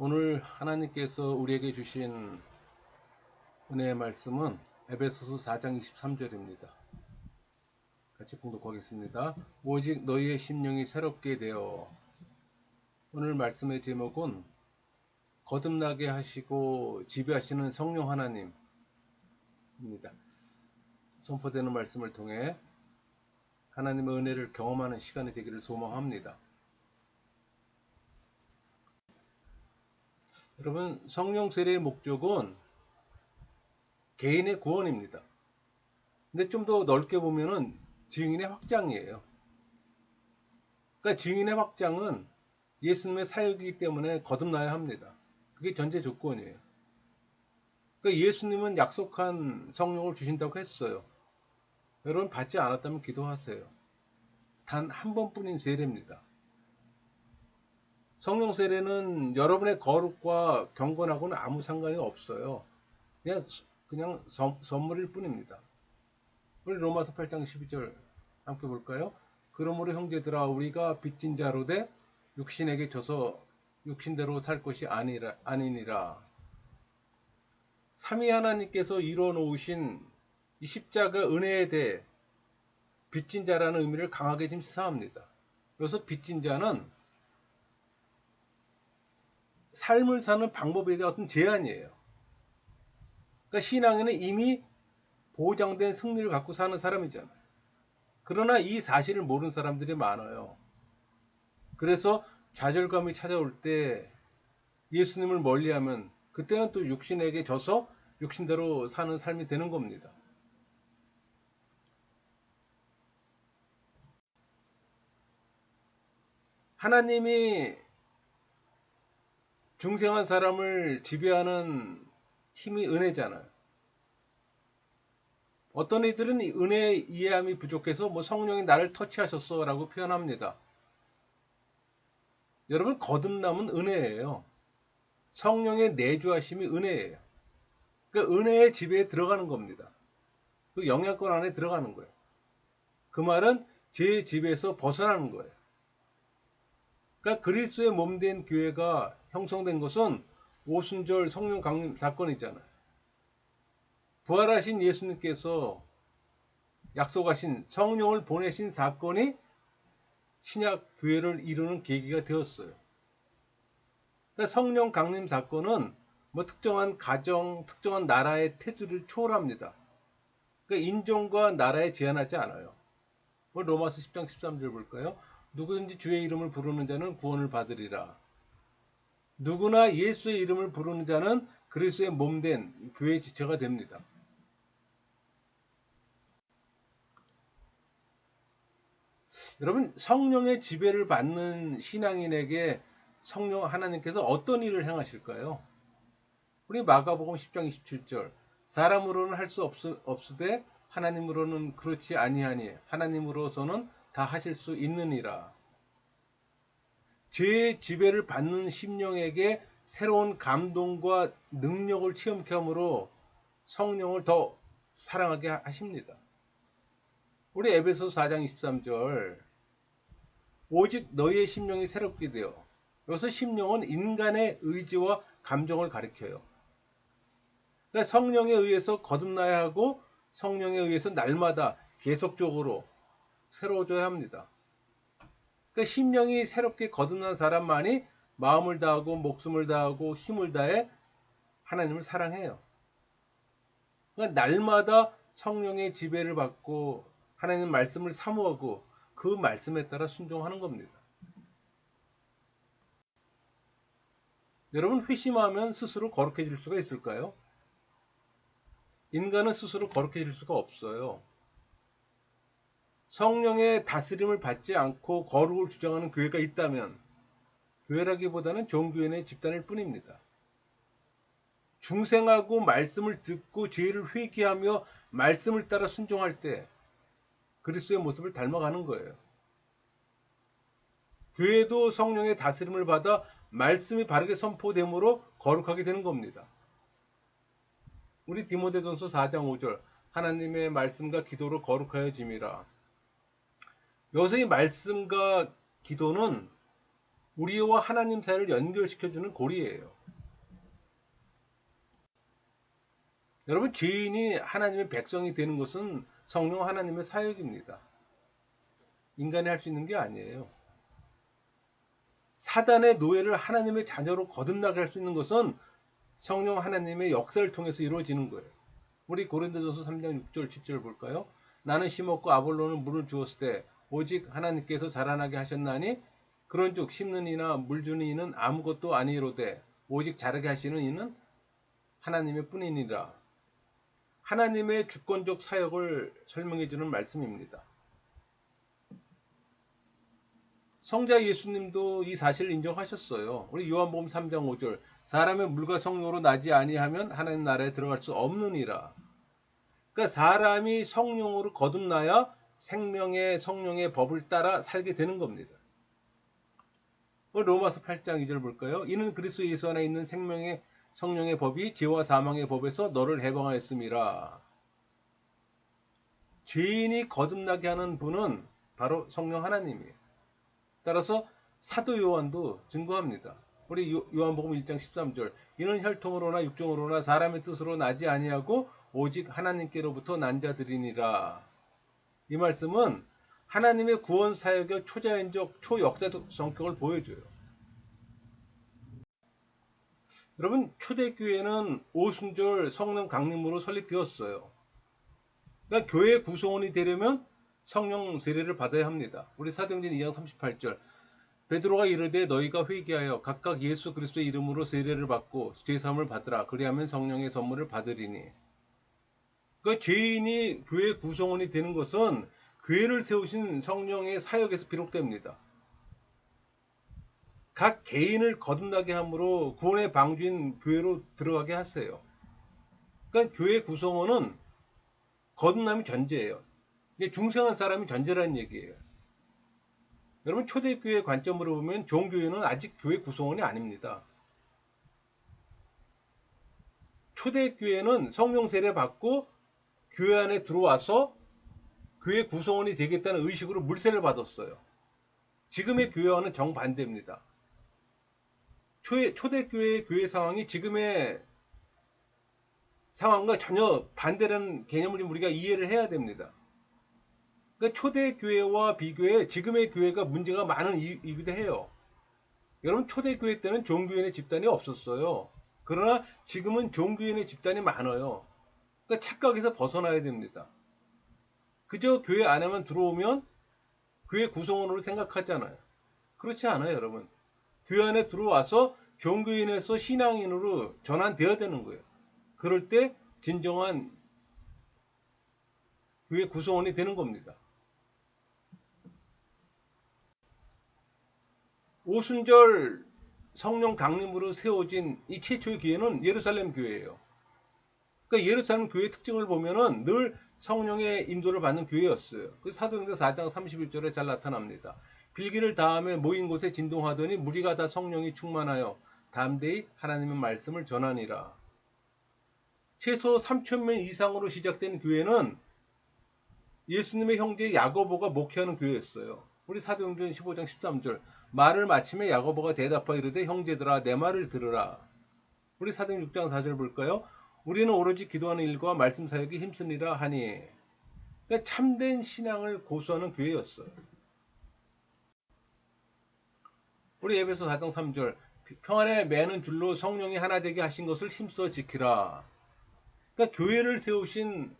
오늘 하나님께서 우리에게 주신 은혜의 말씀은 에베소서 4장 23절입니다. 같이 봉독하겠습니다. 오직 너희의 심령이 새롭게 되어. 오늘 말씀의 제목은 거듭나게 하시고 지배하시는 성령 하나님입니다. 선포되는 말씀을 통해 하나님의 은혜를 경험하는 시간이 되기를 소망합니다. 여러분, 성령 세례의 목적은 개인의 구원입니다. 근데 좀 더 넓게 보면은 증인의 확장이에요. 그러니까 증인의 확장은 예수님의 사역이기 때문에 거듭나야 합니다. 그게 전제 조건이에요. 그러니까 예수님은 약속한 성령을 주신다고 했어요. 여러분 받지 않았다면 기도하세요. 단 한 번뿐인 세례입니다. 성령 세례는 여러분의 거룩과 경건하고는 아무 상관이 없어요. 그냥 선물일 뿐입니다. 우리 로마서 8장 12절 함께 볼까요? 그러므로 형제들아 우리가 빚진 자로 돼 육신에게 져서 육신대로 살 것이 아니니라. 삼위 하나님께서 이루어 놓으신 이 십자가 은혜에 대해 빚진 자라는 의미를 강하게 지금 시사합니다. 그래서 빚진 자는 삶을 사는 방법에 대한 어떤 제한이에요. 그러니까 신앙에는 이미 보장된 승리를 갖고 사는 사람이잖아요. 그러나 이 사실을 모르는 사람들이 많아요. 그래서 좌절감이 찾아올 때 예수님을 멀리하면 그때는 또 육신에게 져서 육신대로 사는 삶이 되는 겁니다. 하나님이 중생한 사람을 지배하는 힘이 은혜잖아요. 어떤 이들은 은혜의 이해함이 부족해서 성령이 나를 터치하셨어 라고 표현합니다. 여러분, 거듭남은 은혜예요. 성령의 내주하심이 은혜예요. 그러니까 은혜의 지배에 들어가는 겁니다. 그 영향권 안에 들어가는 거예요. 그 말은 제 지배에서 벗어나는 거예요. 그러니까 그리스도의 몸된 교회가 형성된 것은 오순절 성령 강림 사건이잖아요. 부활하신 예수님께서 약속하신 성령을 보내신 사건이 신약 교회를 이루는 계기가 되었어요. 그러니까 성령 강림 사건은 특정한 가정, 특정한 나라의 태도를 초월합니다. 그러니까 인종과 나라에 제한하지 않아요. 로마서 10장 13절 볼까요? 누구든지 주의 이름을 부르는 자는 구원을 받으리라. 누구나 예수의 이름을 부르는 자는 그리스도의 몸된 교회의 지체가 됩니다. 여러분, 성령의 지배를 받는 신앙인에게 성령 하나님께서 어떤 일을 행하실까요? 우리 마가복음 10장 27절 사람으로는 할 수 없으되 하나님으로는 그렇지 아니하니 하나님으로서는 다 하실 수 있느니라. 죄의 지배를 받는 심령에게 새로운 감동과 능력을 체험케 함으로 성령을 더 사랑하게 하십니다. 우리 에베소 4장 23절 오직 너희의 심령이 새롭게 되어. 여기서 심령은 인간의 의지와 감정을 가리켜요. 그러니까 성령에 의해서 거듭나야 하고 성령에 의해서 날마다 계속적으로 새로워져야 합니다. 그러니까 심령이 새롭게 거듭난 사람만이 마음을 다하고 목숨을 다하고 힘을 다해 하나님을 사랑해요. 그러니까 날마다 성령의 지배를 받고 하나님 말씀을 사모하고 그 말씀에 따라 순종하는 겁니다. 여러분, 회심하면 스스로 거룩해질 수가 있을까요? 인간은 스스로 거룩해질 수가 없어요. 성령의 다스림을 받지 않고 거룩을 주장하는 교회가 있다면 교회라기보다는 종교인의 집단일 뿐입니다. 중생하고 말씀을 듣고 죄를 회개하며 말씀을 따라 순종할 때 그리스도의 모습을 닮아가는 거예요. 교회도 성령의 다스림을 받아 말씀이 바르게 선포됨으로 거룩하게 되는 겁니다. 우리 디모데전서 4장 5절 하나님의 말씀과 기도로 거룩하여짐이라. 여기서 이 말씀과 기도는 우리와 하나님 사이를 연결시켜주는 고리예요. 여러분, 죄인이 하나님의 백성이 되는 것은 성령 하나님의 사역입니다. 인간이 할 수 있는 게 아니에요. 사단의 노예를 하나님의 자녀로 거듭나게 할 수 있는 것은 성령 하나님의 역사를 통해서 이루어지는 거예요. 우리 고린도전서 3장 6절 7절 볼까요? 나는 심었고 아볼로는 물을 주었을 때 오직 하나님께서 자라나게 하셨나니 그런즉 심는 이나 물 주는 이는 아무것도 아니로되 오직 자라게 하시는 이는 하나님의 뿐이니라. 하나님의 주권적 사역을 설명해 주는 말씀입니다. 성자 예수님도 이 사실을 인정하셨어요. 우리 요한복음 3장 5절 사람의 물과 성령으로 나지 아니하면 하나님 나라에 들어갈 수 없느니라. 그러니까 사람이 성령으로 거듭나야 생명의 성령의 법을 따라 살게 되는 겁니다. 로마서 8장 2절 볼까요? 이는 그리스도 예수 안에 있는 생명의 성령의 법이 죄와 사망의 법에서 너를 해방하였음이라. 죄인이 거듭나게 하는 분은 바로 성령 하나님이에요. 따라서 사도 요한도 증거합니다. 우리 요한복음 1장 13절 이는 혈통으로나 육정으로나 사람의 뜻으로 나지 아니하고 오직 하나님께로부터 난 자들이니라. 이 말씀은 하나님의 구원 사역의 초자연적 초역사적 성격을 보여줘요. 여러분, 초대교회는 오순절 성령 강림으로 설립되었어요. 그러니까 교회 구성원이 되려면 성령 세례를 받아야 합니다. 우리 사도행전 2장 38절 베드로가 이르되 너희가 회개하여 각각 예수 그리스도의 이름으로 세례를 받고 죄사함을 받으라. 그리하면 성령의 선물을 받으리니. 그러니까 죄인이 교회 구성원이 되는 것은 교회를 세우신 성령의 사역에서 비롯됩니다. 각 개인을 거듭나게 함으로 구원의 방주인 교회로 들어가게 하세요. 그러니까 교회 구성원은 거듭남이 전제예요. 중생한 사람이 전제라는 얘기예요. 여러분, 초대교회 관점으로 보면 종교회는 아직 교회 구성원이 아닙니다. 초대교회는 성령 세례 받고 교회 안에 들어와서 교회 구성원이 되겠다는 의식으로 물세를 받았어요. 지금의 교회와는 정반대입니다. 초대교회의 교회 상황이 지금의 상황과 전혀 반대라는 개념을 우리가 이해를 해야 됩니다. 그러니까 초대교회와 비교해 지금의 교회가 문제가 많은 이유기도 해요. 여러분, 초대교회 때는 종교인의 집단이 없었어요. 그러나 지금은 종교인의 집단이 많아요. 그러니까 착각에서 벗어나야 됩니다. 그저 교회 안에만 들어오면 교회 구성원으로 생각하잖아요. 그렇지 않아요, 여러분. 교회 안에 들어와서 종교인에서 신앙인으로 전환되어야 되는 거예요. 그럴 때 진정한 교회 구성원이 되는 겁니다. 오순절 성령 강림으로 세워진 이 최초의 교회는 예루살렘 교회예요. 그러니까 예루살렘 교회의 특징을 보면은 늘 성령의 인도를 받는 교회였어요. 그 사도행전 4장 31절에 잘 나타납니다. 빌기를 다음에 모인 곳에 진동하더니 무리가 다 성령이 충만하여 담대히 하나님의 말씀을 전하니라. 최소 3,000명 이상으로 시작된 교회는 예수님의 형제 야고보가 목회하는 교회였어요. 우리 사도행전 15장 13절 말을 마침에 야고보가 대답하여 이르되 형제들아 내 말을 들으라. 우리 사도행전 6장 4절 볼까요? 우리는 오로지 기도하는 일과 말씀 사역에 힘쓰니라 하니. 그러니까 참된 신앙을 고수하는 교회였어요. 우리 에베소 4장 3절 평안에 매는 줄로 성령이 하나 되게 하신 것을 힘써 지키라. 그러니까 교회를 세우신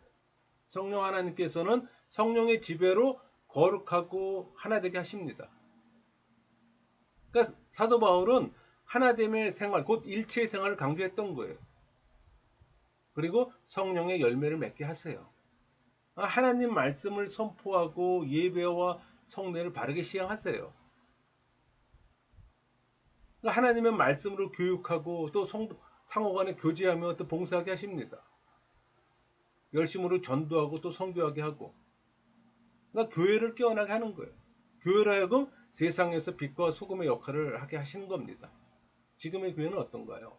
성령 하나님께서는 성령의 지배로 거룩하고 하나 되게 하십니다. 그러니까 사도 바울은 하나됨의 생활, 곧 일체의 생활을 강조했던 거예요. 그리고 성령의 열매를 맺게 하세요. 하나님 말씀을 선포하고 예배와 성례를 바르게 시행하세요. 그러니까 하나님의 말씀으로 교육하고 또 상호간에 교제하며 또 봉사하게 하십니다. 열심으로 전도하고 또 선교하게 하고. 그러니까 교회를 깨어나게 하는 거예요. 교회로 하여금 세상에서 빛과 소금의 역할을 하게 하시는 겁니다. 지금의 교회는 어떤가요?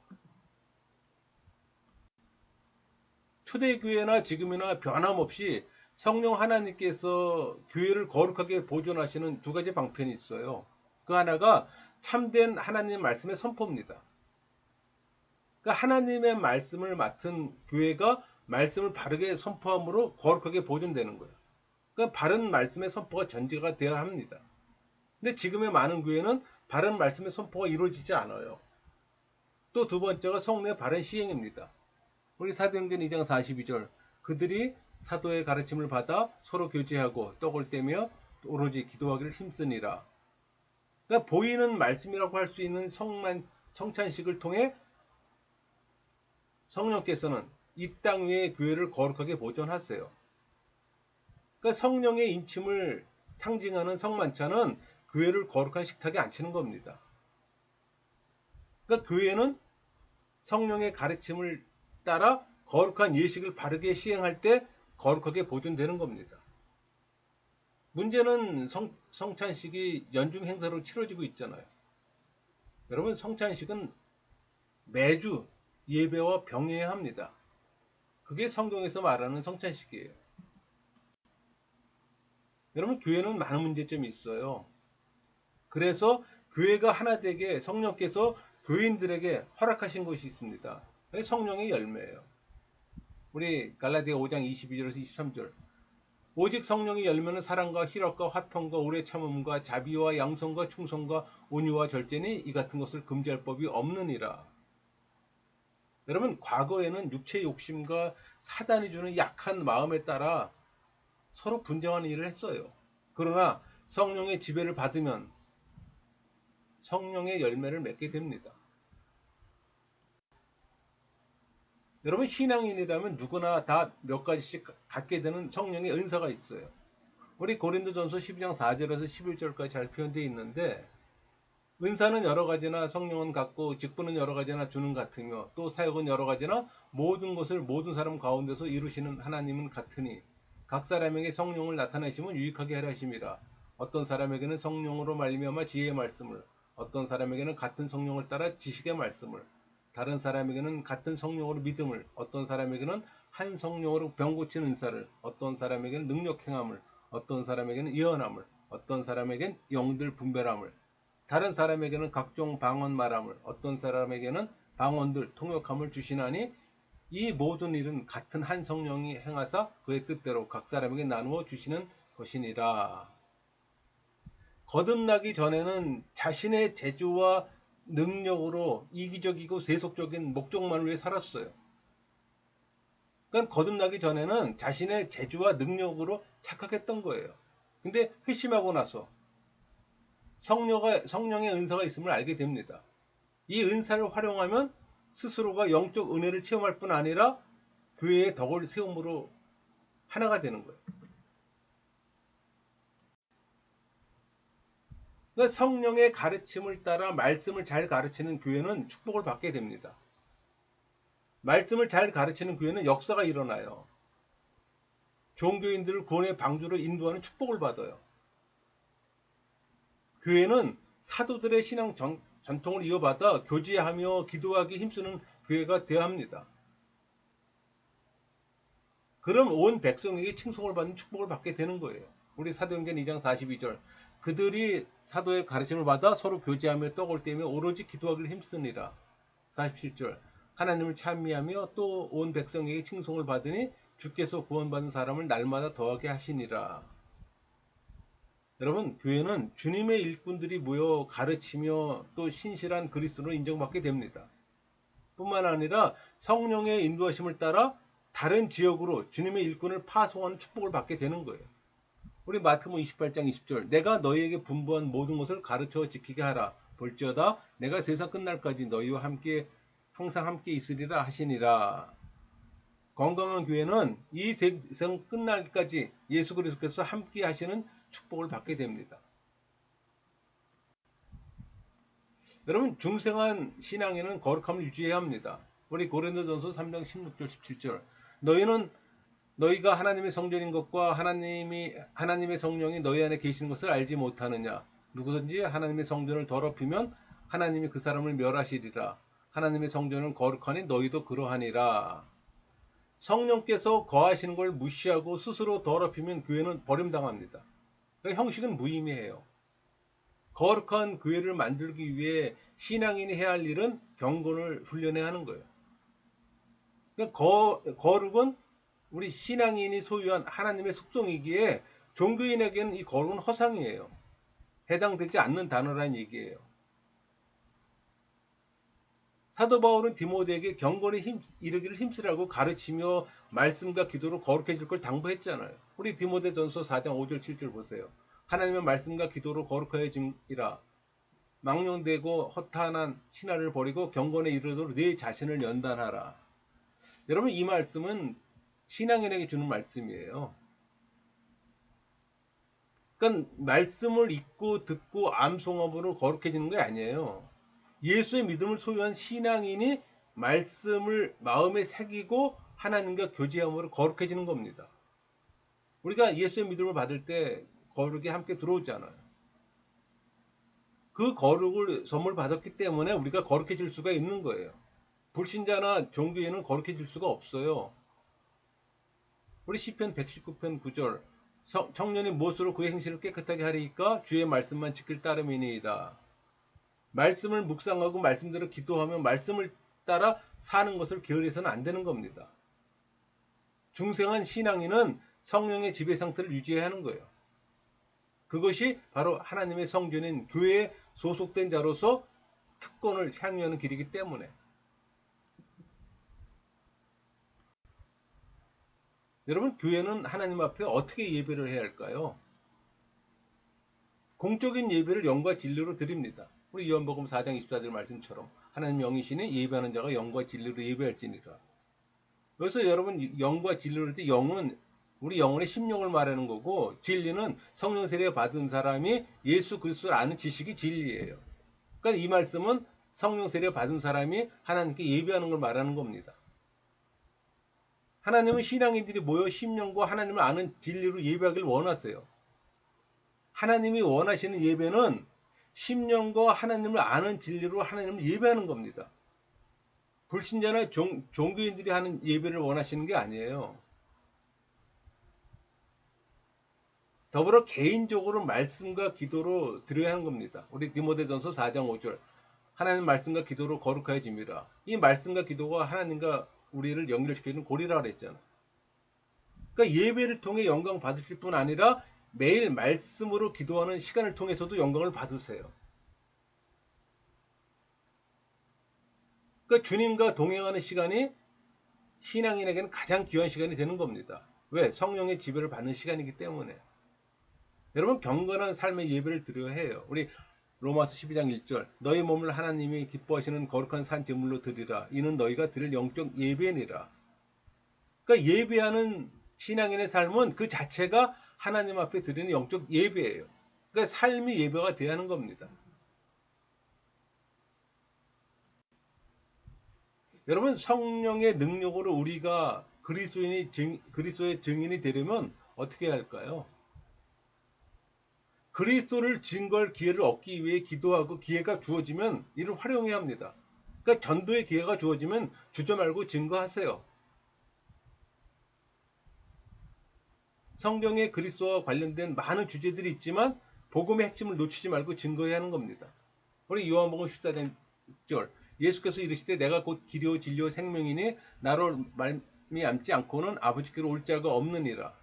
초대교회나 지금이나 변함없이 성령 하나님께서 교회를 거룩하게 보존하시는 두 가지 방편이 있어요. 그 하나가 참된 하나님의 말씀의 선포입니다. 그러니까 하나님의 말씀을 맡은 교회가 말씀을 바르게 선포함으로 거룩하게 보존되는 거예요. 그러니까 바른 말씀의 선포가 전제가 되어야 합니다. 근데 지금의 많은 교회는 바른 말씀의 선포가 이루어지지 않아요. 또 두 번째가 성령의 바른 시행입니다. 우리 사도행전 2장 42절 그들이 사도의 가르침을 받아 서로 교제하고 떡을 떼며 오로지 기도하기를 힘쓰니라. 그러니까 보이는 말씀이라고 할 수 있는 성찬식을 통해 성령께서는 이 땅 위의 교회를 거룩하게 보존하세요. 그러니까 성령의 인침을 상징하는 성만찬은 교회를 거룩한 식탁에 앉히는 겁니다. 그러니까 교회는 성령의 가르침을 따라 거룩한 예식을 바르게 시행할 때 거룩하게 보존되는 겁니다. 문제는 성찬식이 연중 행사로 치러지고 있잖아요. 여러분, 성찬식은 매주 예배와 병행해야 합니다. 그게 성경에서 말하는 성찬식이에요. 여러분, 교회는 많은 문제점이 있어요. 그래서 교회가 하나 되게 성령께서 교인들에게 허락하신 것이 있습니다. 그게 성령의 열매예요. 우리 갈라디아 5장 22절에서 23절 오직 성령의 열매는 사랑과 희락과 화평과 오래 참음과 자비와 양성과 충성과 온유와 절제니 이 같은 것을 금지할 법이 없느니라. 여러분, 과거에는 육체의 욕심과 사단이 주는 약한 마음에 따라 서로 분쟁하는 일을 했어요. 그러나 성령의 지배를 받으면 성령의 열매를 맺게 됩니다. 여러분, 신앙인이라면 누구나 다 몇 가지씩 갖게 되는 성령의 은사가 있어요. 우리 고린도전서 12장 4절에서 11절까지 잘 표현되어 있는데 은사는 여러 가지나 성령은 같고 직분은 여러 가지나 주는 같으며 또 사역은 여러 가지나 모든 것을 모든 사람 가운데서 이루시는 하나님은 같으니 각 사람에게 성령을 나타내시면 유익하게 하려 하심이라. 어떤 사람에게는 성령으로 말미암아 지혜의 말씀을, 어떤 사람에게는 같은 성령을 따라 지식의 말씀을, 다른 사람에게는 같은 성령으로 믿음을, 어떤 사람에게는 한 성령으로 병 고치는 은사를, 어떤 사람에게는 능력 행함을, 어떤 사람에게는 예언함을, 어떤 사람에게는 영들 분별함을, 다른 사람에게는 각종 방언 말함을, 어떤 사람에게는 방언들 통역함을 주시나니 이 모든 일은 같은 한 성령이 행하사 그의 뜻대로 각 사람에게 나누어 주시는 것이니라. 거듭나기 전에는 자신의 재주와 능력으로 이기적이고 세속적인 목적만을 위해 살았어요. 그러니까 거듭나기 전에는 자신의 재주와 능력으로 착각했던 거예요. 근데 회심하고 나서 성령의 은사가 있음을 알게 됩니다. 이 은사를 활용하면 스스로가 영적 은혜를 체험할 뿐 아니라 교회의 덕을 세움으로 하나가 되는 거예요. 그러니까 성령의 가르침을 따라 말씀을 잘 가르치는 교회는 축복을 받게 됩니다. 말씀을 잘 가르치는 교회는 역사가 일어나요. 종교인들을 구원의 방주로 인도하는 축복을 받아요. 교회는 사도들의 신앙 전통을 이어받아 교제하며 기도하기 힘쓰는 교회가 되어야 합니다. 그럼 온 백성에게 칭송을 받는 축복을 받게 되는 거예요. 우리 사도행전 2장 42절 그들이 사도의 가르침을 받아 서로 교제하며 떡을 떼며 오로지 기도하기를 힘쓰니라. 47절 하나님을 찬미하며 또 온 백성에게 칭송을 받으니 주께서 구원받은 사람을 날마다 더하게 하시니라. 여러분, 교회는 주님의 일꾼들이 모여 가르치며 또 신실한 그리스도로 인정받게 됩니다. 뿐만 아니라 성령의 인도하심을 따라 다른 지역으로 주님의 일꾼을 파송하는 축복을 받게 되는 거예요. 우리 마태복음 28장 20절 내가 너희에게 분부한 모든 것을 가르쳐 지키게 하라. 볼지어다 내가 세상 끝날까지 너희와 함께 항상 함께 있으리라 하시니라. 건강한 교회는 이 세상 끝날까지 예수 그리스도께서 함께 하시는 축복을 받게 됩니다. 여러분, 중생한 신앙에는 거룩함을 유지해야 합니다. 우리 고린도전서 3장 16절 17절 너희가 하나님의 성전인 것과 하나님의 성령이 너희 안에 계시는 것을 알지 못하느냐. 누구든지 하나님의 성전을 더럽히면 하나님이 그 사람을 멸하시리라. 하나님의 성전은 거룩하니 너희도 그러하니라. 성령께서 거하시는 걸 무시하고 스스로 더럽히면 교회는 버림당합니다. 그러니까 형식은 무의미해요. 거룩한 교회를 만들기 위해 신앙인이 해야 할 일은 경건을 훈련해야 하는 거예요. 그러니까 거룩은 우리 신앙인이 소유한 하나님의 속성이기에 종교인에게는 이 거룩은 허상이에요. 해당되지 않는 단어란 얘기예요. 사도 바울은 디모데에게 경건에 이르기를 힘쓰라고 가르치며 말씀과 기도로 거룩해질 걸 당부했잖아요. 우리 디모데전서 4장 5절 7절 보세요. 하나님의 말씀과 기도로 거룩해짐이라. 망령되고 허탄한 신화를 버리고 경건에 이르도록 네 자신을 연단하라. 여러분, 이 말씀은 신앙인에게 주는 말씀이에요. 그러니까 말씀을 읽고 듣고 암송함으로 거룩해지는 게 아니에요. 예수의 믿음을 소유한 신앙인이 말씀을 마음에 새기고 하나님과 교제함으로 거룩해지는 겁니다. 우리가 예수의 믿음을 받을 때 거룩이 함께 들어오잖아요. 그 거룩을 선물 받았기 때문에 우리가 거룩해질 수가 있는 거예요. 불신자나 종교인은 거룩해질 수가 없어요. 우리 시편 119편 9절 청년이 무엇으로 그의 행실을 깨끗하게 하리이까 주의 말씀만 지킬 따름이니이다. 말씀을 묵상하고 말씀대로 기도하며 말씀을 따라 사는 것을 게을리해서는 안 되는 겁니다. 중생한 신앙인은 성령의 지배 상태를 유지해야 하는 거예요. 그것이 바로 하나님의 성전인 교회에 소속된 자로서 특권을 향유하는 길이기 때문에. 여러분, 교회는 하나님 앞에 어떻게 예배를 해야 할까요? 공적인 예배를 영과 진리로 드립니다. 우리 요한복음 4장 24절 말씀처럼 하나님 영이시니 예배하는 자가 영과 진리로 예배할지니라. 그래서 여러분, 영과 진리로 할 때 영은 우리 영혼의 심령을 말하는 거고, 진리는 성령 세례 받은 사람이 예수 그리스도를 아는 지식이 진리예요. 그러니까 이 말씀은 성령 세례 받은 사람이 하나님께 예배하는 걸 말하는 겁니다. 하나님은 신앙인들이 모여 심령과 하나님을 아는 진리로 예배하기를 원하세요. 하나님이 원하시는 예배는 심령과 하나님을 아는 진리로 하나님을 예배하는 겁니다. 불신자나 종교인들이 하는 예배를 원하시는 게 아니에요. 더불어 개인적으로 말씀과 기도로 드려야 하는 겁니다. 우리 디모데전서 4장 5절 하나님 말씀과 기도로 거룩하여짐이라. 이 말씀과 기도가 하나님과 우리를 연결시키는 고리라 그랬잖아. 그러니까 예배를 통해 영광 받으실 뿐 아니라 매일 말씀으로 기도하는 시간을 통해서도 영광을 받으세요. 그러니까 주님과 동행하는 시간이 신앙인에게는 가장 귀한 시간이 되는 겁니다. 왜? 성령의 지배를 받는 시간이기 때문에. 여러분, 경건한 삶의 예배를 드려야 해요. 우리 로마서 12장 1절 너희 몸을 하나님이 기뻐하시는 거룩한 산 제물로 드리라. 이는 너희가 드릴 영적 예배니라. 그러니까 예배하는 신앙인의 삶은 그 자체가 하나님 앞에 드리는 영적 예배예요. 그러니까 삶이 예배가 돼야 하는 겁니다. 여러분, 성령의 능력으로 우리가 그리스도의 증인이 되려면 어떻게 해야 할까요? 그리스도를 증거할 기회를 얻기 위해 기도하고 기회가 주어지면 이를 활용해야 합니다. 그러니까 전도의 기회가 주어지면 주저 말고 증거하세요. 성경에 그리스도와 관련된 많은 주제들이 있지만 복음의 핵심을 놓치지 말고 증거해야 하는 겁니다. 우리 요한복음 14장 6절 예수께서 이르시되 내가 곧 길이요 진리요 생명이니 나로 말미암지 않고는 아버지께로 올 자가 없느니라.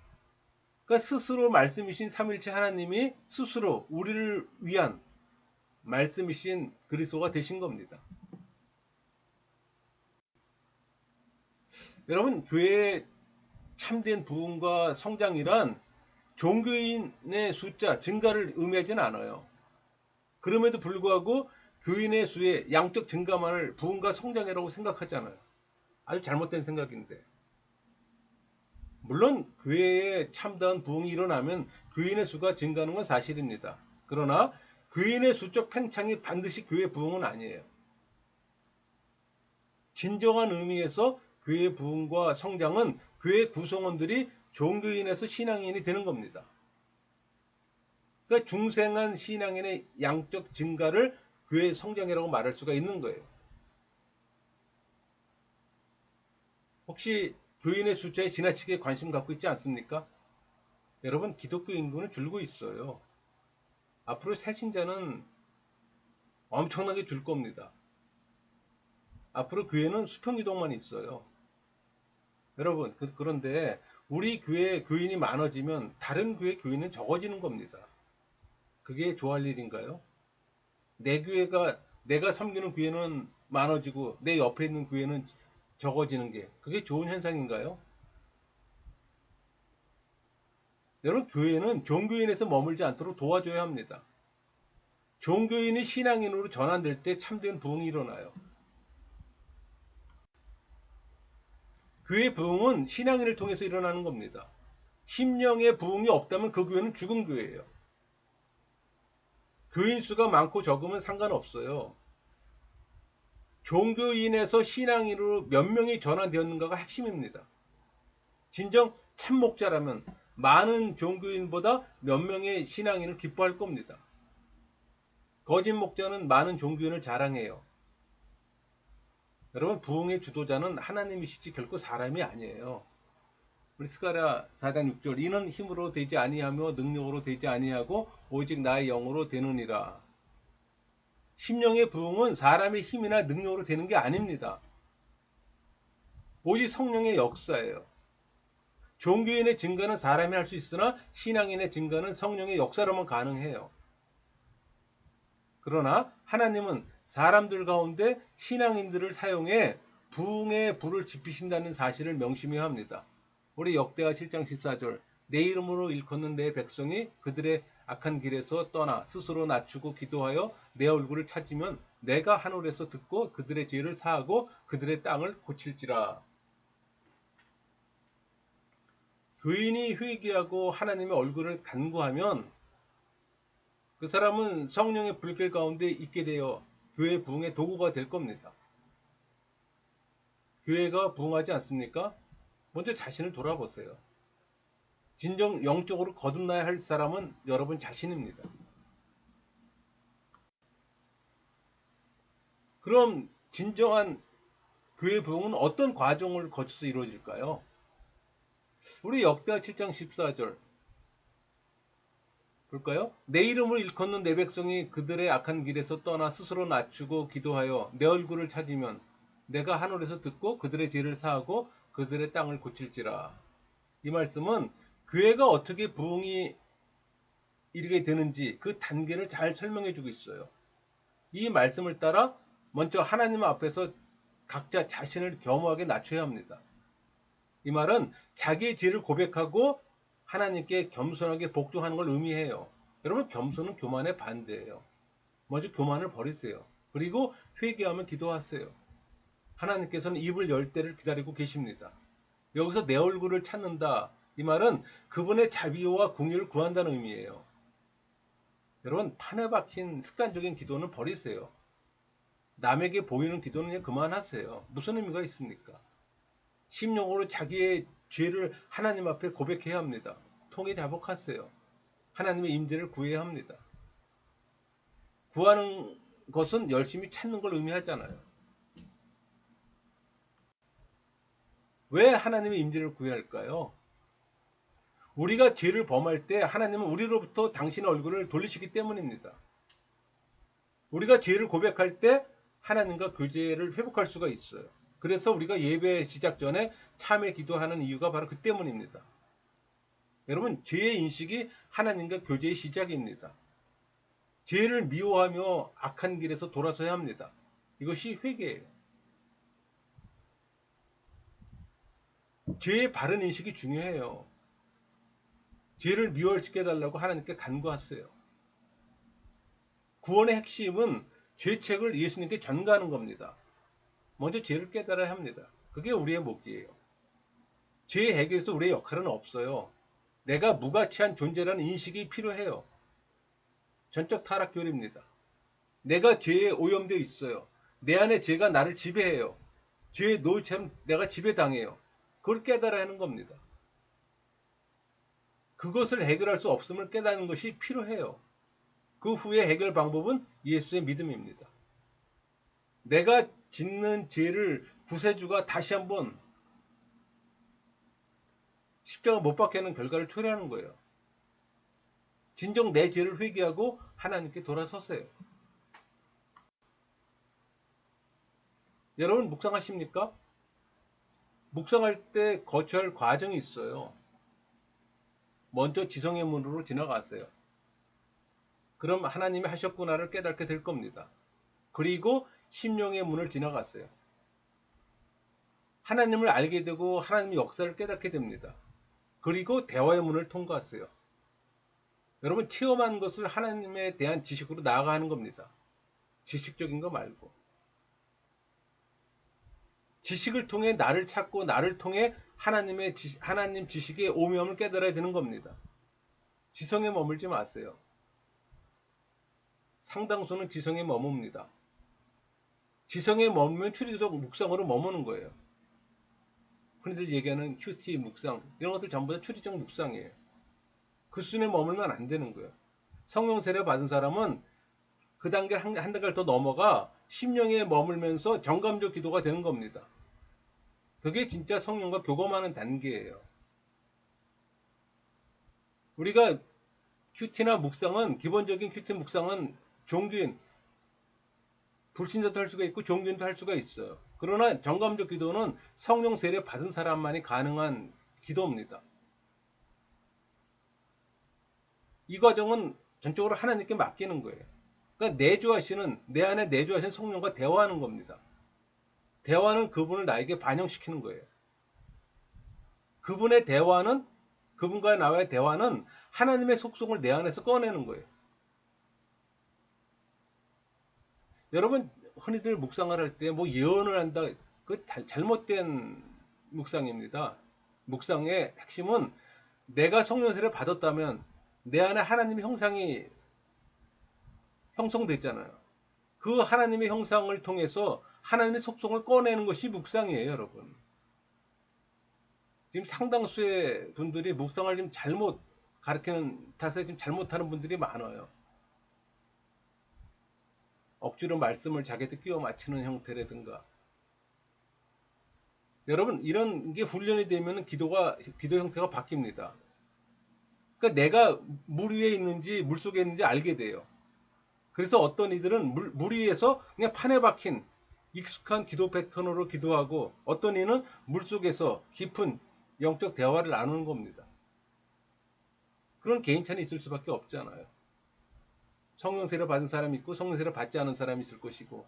그러니까 스스로 말씀이신 삼일체 하나님이 스스로 우리를 위한 말씀이신 그리스도가 되신 겁니다. 여러분, 교회의 참된 부흥과 성장이란 종교인의 숫자 증가를 의미하지는 않아요. 그럼에도 불구하고 교인의 수의 양적 증가만을 부흥과 성장이라고 생각하잖아요. 아주 잘못된 생각인데. 물론 교회에 참다운 부흥이 일어나면 교인의 수가 증가하는 건 사실입니다. 그러나 교인의 수적 팽창이 반드시 교회 부흥은 아니에요. 진정한 의미에서 교회 부흥과 성장은 교회 구성원들이 종교인에서 신앙인이 되는 겁니다. 그러니까 중생한 신앙인의 양적 증가를 교회 성장이라고 말할 수가 있는 거예요. 혹시 교인의 숫자에 지나치게 관심 갖고 있지 않습니까? 여러분, 기독교 인구는 줄고 있어요. 앞으로 새 신자는 엄청나게 줄 겁니다. 앞으로 교회는 수평이동만 있어요. 여러분, 그런데 우리 교회 교인이 많아지면 다른 교회 교인은 적어지는 겁니다. 그게 좋아할 일인가요? 내 교회가, 내가 섬기는 교회는 많아지고 내 옆에 있는 교회는 적어지는 게 그게 좋은 현상인가요? 여러분, 교회는 종교인에서 머물지 않도록 도와줘야 합니다. 종교인이 신앙인으로 전환될 때 참된 부흥이 일어나요. 교회 부흥은 신앙인을 통해서 일어나는 겁니다. 심령의 부흥이 없다면 그 교회는 죽은 교회예요. 교인 수가 많고 적으면 상관없어요. 종교인에서 신앙인으로 몇 명이 전환되었는가가 핵심입니다. 진정 참목자라면 많은 종교인보다 몇 명의 신앙인을 기뻐할 겁니다. 거짓 목자는 많은 종교인을 자랑해요. 여러분, 부흥의 주도자는 하나님이시지 결코 사람이 아니에요. 우리 스가랴 4장 6절, 이는 힘으로 되지 아니하며 능력으로 되지 아니하고 오직 나의 영으로 되느니라. 심령의 부흥은 사람의 힘이나 능력으로 되는 게 아닙니다. 오직 성령의 역사예요. 종교인의 증거는 사람이 할 수 있으나 신앙인의 증거는 성령의 역사로만 가능해요. 그러나 하나님은 사람들 가운데 신앙인들을 사용해 부흥의 불을 지피신다는 사실을 명심해야 합니다. 우리 역대하 7장 14절, 내 이름으로 일컫는 내 백성이 그들의 악한 길에서 떠나 스스로 낮추고 기도하여 내 얼굴을 찾으면 내가 하늘에서 듣고 그들의 죄를 사하고 그들의 땅을 고칠지라. 교인이 회개하고 하나님의 얼굴을 간구하면 그 사람은 성령의 불길 가운데 있게 되어 교회 부흥의 도구가 될 겁니다. 교회가 부흥하지 않습니까? 먼저 자신을 돌아보세요. 진정 영적으로 거듭나야 할 사람은 여러분 자신입니다. 그럼 진정한 교회 부흥은 어떤 과정을 거쳐서 이루어질까요? 우리 역대하 7장 14절 볼까요? 내 이름을 일컫는 내 백성이 그들의 악한 길에서 떠나 스스로 낮추고 기도하여 내 얼굴을 찾으면 내가 하늘에서 듣고 그들의 죄를 사하고 그들의 땅을 고칠지라. 이 말씀은 교회가 어떻게 부흥이 이르게 되는지 그 단계를 잘 설명해 주고 있어요. 이 말씀을 따라 먼저 하나님 앞에서 각자 자신을 겸허하게 낮춰야 합니다. 이 말은 자기의 죄를 고백하고 하나님께 겸손하게 복종하는 걸 의미해요. 여러분, 겸손은 교만의 반대예요. 먼저 교만을 버리세요. 그리고 회개하면 기도하세요. 하나님께서는 입을 열 때를 기다리고 계십니다. 여기서 내 얼굴을 찾는다. 이 말은 그분의 자비와 궁유를 구한다는 의미예요. 여러분, 판에 박힌 습관적인 기도는 버리세요. 남에게 보이는 기도는 그냥 그만하세요. 무슨 의미가 있습니까? 심령으로 자기의 죄를 하나님 앞에 고백해야 합니다. 통해 자복하세요. 하나님의 임재를 구해야 합니다. 구하는 것은 열심히 찾는 걸 의미하잖아요. 왜 하나님의 임재를 구해야 할까요? 우리가 죄를 범할 때 하나님은 우리로부터 당신의 얼굴을 돌리시기 때문입니다. 우리가 죄를 고백할 때 하나님과 교제를 회복할 수가 있어요. 그래서 우리가 예배 시작 전에 참회 기도하는 이유가 바로 그 때문입니다. 여러분, 죄의 인식이 하나님과 교제의 시작입니다. 죄를 미워하며 악한 길에서 돌아서야 합니다. 이것이 회개예요. 죄의 바른 인식이 중요해요. 죄를 미워시켜달라고 하나님께 간구하세요. 구원의 핵심은 죄책을 예수님께 전가하는 겁니다. 먼저 죄를 깨달아야 합니다. 그게 우리의 목이에요. 죄 해결에서 우리의 역할은 없어요. 내가 무가치한 존재라는 인식이 필요해요. 전적 타락교리입니다. 내가 죄에 오염되어 있어요. 내 안에 죄가 나를 지배해요. 죄의 노예처럼 내가 지배당해요. 그걸 깨달아야 하는 겁니다. 그것을 해결할 수 없음을 깨닫는 것이 필요해요. 그 후에 해결 방법은 예수의 믿음입니다. 내가 짓는 죄를 구세주가 다시 한번 십자가 못 박게 하는 결과를 초래하는 거예요. 진정 내 죄를 회개하고 하나님 하나님께 돌아서세요. 여러분 묵상하십니까? 묵상할 때 거쳐야 할 과정이 있어요. 먼저 지성의 문으로 지나가세요. 그럼 하나님이 하셨구나를 깨닫게 될 겁니다. 그리고 심령의 문을 지나갔어요. 하나님을 알게 되고 하나님의 역사를 깨닫게 됩니다. 그리고 대화의 문을 통과했어요. 여러분 체험한 것을 하나님에 대한 지식으로 나아가는 겁니다. 지식적인 거 말고. 지식을 통해 나를 찾고 나를 통해 하나님 지식의 오묘함을 깨달아야 되는 겁니다. 지성에 머물지 마세요. 상당수는 지성에 머뭅니다. 지성에 머물면 추리적 묵상으로 머무는 거예요. 흔히들 얘기하는 큐티 묵상 이런 것들 전부 다 추리적 묵상이에요. 그 수준에 머물면 안 되는 거예요. 성령 세례 받은 사람은 그 단계를 한 단계를 더 넘어가 심령에 머물면서 정감적 기도가 되는 겁니다. 그게 진짜 성령과 교감하는 단계예요. 우리가 큐티나 묵상은 기본적인 큐티 묵상은 종교인 불신자도 할 수가 있고 종교인도 할 수가 있어요. 그러나 정감적 기도는 성령 세례 받은 사람만이 가능한 기도입니다. 이 과정은 전적으로 하나님께 맡기는 거예요. 그러니까 내 안에 내주하시는 성령과 대화하는 겁니다. 대화는 그분을 나에게 반영시키는 거예요. 그분과의 나와의 대화는 하나님의 속성을 내 안에서 꺼내는 거예요. 여러분 흔히들 묵상을 할 때 뭐 예언을 한다, 그 잘못된 묵상입니다. 묵상의 핵심은 내가 성령 세례를 받았다면 내 안에 하나님의 형상이 형성됐잖아요. 그 하나님의 형상을 통해서 하나님의 속성을 꺼내는 것이 묵상이에요, 여러분. 지금 상당수의 분들이 묵상을 좀 잘못 가르치는 탓에 지금 잘못하는 분들이 많아요. 억지로 말씀을 자기한테 끼워 맞추는 형태라든가. 여러분, 이런 게 훈련이 되면 기도 형태가 바뀝니다. 그러니까 내가 물 위에 있는지 물 속에 있는지 알게 돼요. 그래서 어떤 이들은 물 위에서 그냥 판에 박힌 익숙한 기도 패턴으로 기도하고 어떤 이는 물 속에서 깊은 영적 대화를 나누는 겁니다. 그런 개인차는 있을 수밖에 없잖아요. 성령 세례 받은 사람이 있고 성령 세례 받지 않은 사람이 있을 것이고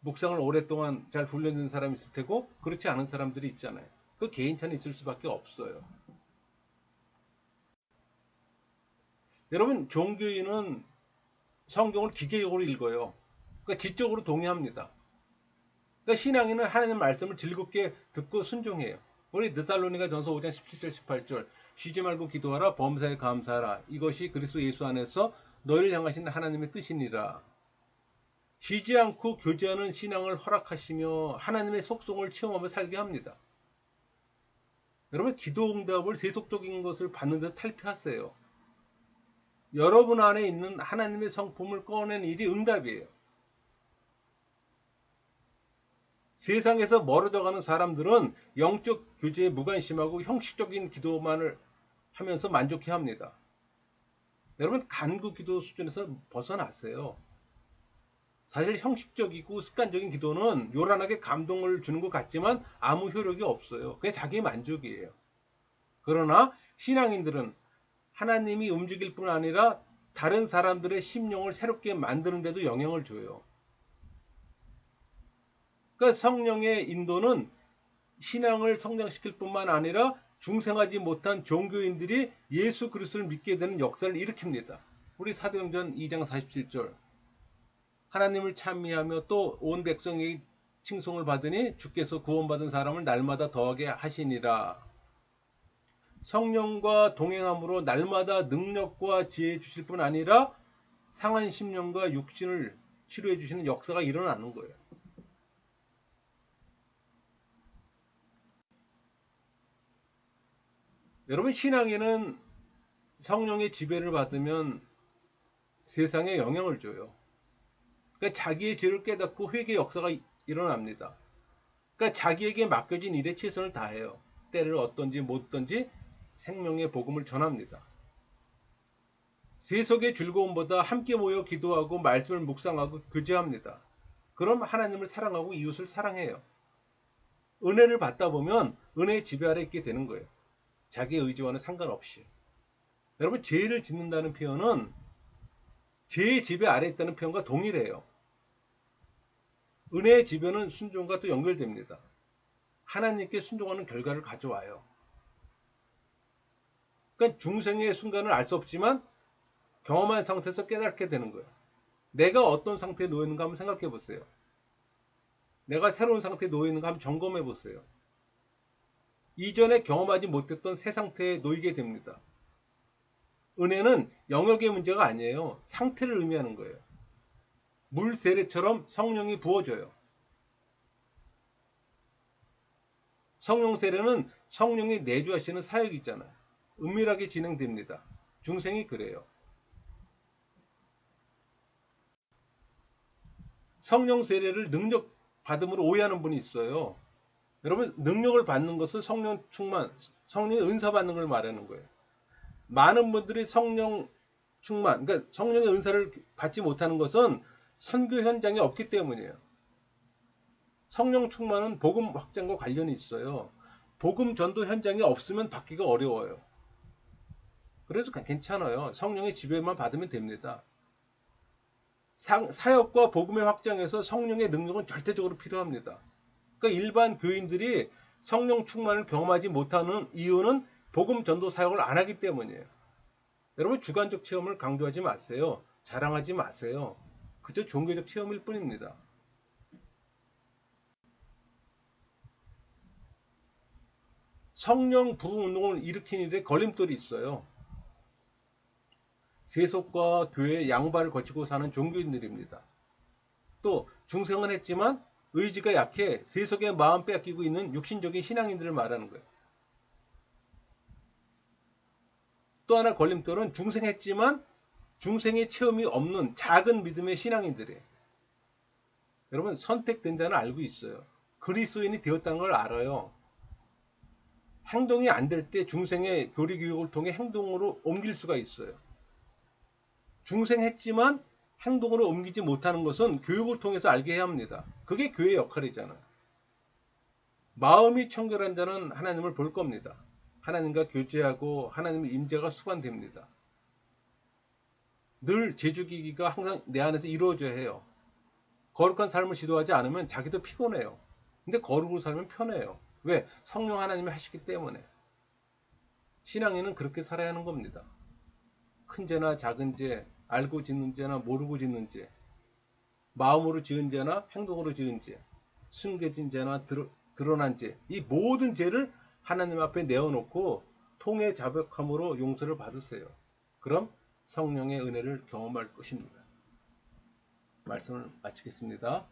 묵상을 오랫동안 잘 훈련된 사람이 있을 테고 그렇지 않은 사람들이 있잖아요. 그 개인차는 있을 수밖에 없어요. 여러분 종교인은 성경을 기계적으로 읽어요. 그러니까 지적으로 동의합니다. 그러니까 신앙인은 하나님 말씀을 즐겁게 듣고 순종해요. 우리 느살로니가 전서 5장 17절 18절 쉬지 말고 기도하라 범사에 감사하라 이것이 그리스도 예수 안에서 너희를 향하신 하나님의 뜻이니라. 쉬지 않고 교제하는 신앙을 허락하시며 하나님의 속성을 체험하며 살게 합니다. 여러분 기도 응답을 세속적인 것을 받는 데서 탈피하세요. 여러분 안에 있는 하나님의 성품을 꺼낸 일이 응답이에요. 세상에서 멀어져가는 사람들은 영적 교제에 무관심하고 형식적인 기도만을 하면서 만족해합니다. 여러분 간구 기도 수준에서 벗어나세요. 사실 형식적이고 습관적인 기도는 요란하게 감동을 주는 것 같지만 아무 효력이 없어요. 그게 자기 만족이에요. 그러나 신앙인들은 하나님이 움직일 뿐 아니라 다른 사람들의 심령을 새롭게 만드는 데도 영향을 줘요. 그러니까 성령의 인도는 신앙을 성장시킬 뿐만 아니라 중생하지 못한 종교인들이 예수 그리스도를 믿게 되는 역사를 일으킵니다. 우리 사도행전 2장 47절 하나님을 찬미하며 또 온 백성이 칭송을 받으니 주께서 구원받은 사람을 날마다 더하게 하시니라. 성령과 동행함으로 날마다 능력과 지혜 주실 뿐 아니라 상한 심령과 육신을 치료해 주시는 역사가 일어나는 거예요. 여러분 신앙에는 성령의 지배를 받으면 세상에 영향을 줘요. 그러니까 자기의 죄를 깨닫고 회개 역사가 일어납니다. 그러니까 자기에게 맡겨진 일에 최선을 다해요. 때를 얻든지 못 얻든지 생명의 복음을 전합니다. 세속의 즐거움보다 함께 모여 기도하고 말씀을 묵상하고 교제합니다. 그럼 하나님을 사랑하고 이웃을 사랑해요. 은혜를 받다 보면 은혜의 지배 아래 있게 되는 거예요. 자기의 의지와는 상관없이. 여러분, 죄를 짓는다는 표현은 죄의 지배 아래 있다는 표현과 동일해요. 은혜의 지배는 순종과 또 연결됩니다. 하나님께 순종하는 결과를 가져와요. 그러니까 중생의 순간을 알 수 없지만 경험한 상태에서 깨닫게 되는 거예요. 내가 어떤 상태에 놓여 있는가 한번 생각해 보세요. 내가 새로운 상태에 놓여 있는가 한번 점검해 보세요. 이전에 경험하지 못했던 새 상태에 놓이게 됩니다. 은혜는 영역의 문제가 아니에요. 상태를 의미하는 거예요. 물 세례처럼 성령이 부어져요. 성령 세례는 성령이 내주하시는 사역이잖아요. 은밀하게 진행됩니다. 중생이 그래요. 성령 세례를 능력 받음으로 오해하는 분이 있어요. 여러분, 능력을 받는 것은 성령 충만, 성령의 은사 받는 걸 말하는 거예요. 많은 분들이 성령 충만, 그러니까 성령의 은사를 받지 못하는 것은 선교 현장에 없기 때문이에요. 성령 충만은 복음 확장과 관련이 있어요. 복음 전도 현장이 없으면 받기가 어려워요. 그래도 괜찮아요. 성령의 지배만 받으면 됩니다. 사역과 복음의 확장에서 성령의 능력은 절대적으로 필요합니다. 그러니까 일반 교인들이 성령 충만을 경험하지 못하는 이유는 복음 전도 사역을 안 하기 때문이에요. 여러분, 주관적 체험을 강조하지 마세요. 자랑하지 마세요. 그저 종교적 체험일 뿐입니다. 성령 부흥 운동을 일으킨 일에 걸림돌이 있어요. 세속과 교회의 양발을 거치고 사는 종교인들입니다. 또 중생은 했지만 의지가 약해 세속의 마음 빼앗기고 있는 육신적인 신앙인들을 말하는 거예요. 또 하나 걸림돌은 중생했지만 중생의 체험이 없는 작은 믿음의 신앙인들이에요. 여러분, 선택된 자는 알고 있어요. 그리스도인이 되었다는 걸 알아요. 행동이 안 될 때 중생의 교리 교육을 통해 행동으로 옮길 수가 있어요. 중생했지만 행동으로 옮기지 못하는 것은 교육을 통해서 알게 해야 합니다. 그게 교회의 역할이잖아요. 마음이 청결한 자는 하나님을 볼 겁니다. 하나님과 교제하고 하나님의 임재가 수반됩니다. 늘 제주기기가 항상 내 안에서 이루어져야 해요. 거룩한 삶을 시도하지 않으면 자기도 피곤해요. 근데 거룩으로 살면 편해요. 왜? 성령 하나님이 하시기 때문에. 신앙인은 그렇게 살아야 하는 겁니다. 큰 죄나 작은 죄, 알고 짓는 죄나 모르고 짓는 죄, 마음으로 지은 죄나 행동으로 지은 죄, 숨겨진 죄나 드러난 죄, 이 모든 죄를 하나님 앞에 내어놓고 통해 자백함으로 용서를 받으세요. 그럼 성령의 은혜를 경험할 것입니다. 말씀을 마치겠습니다.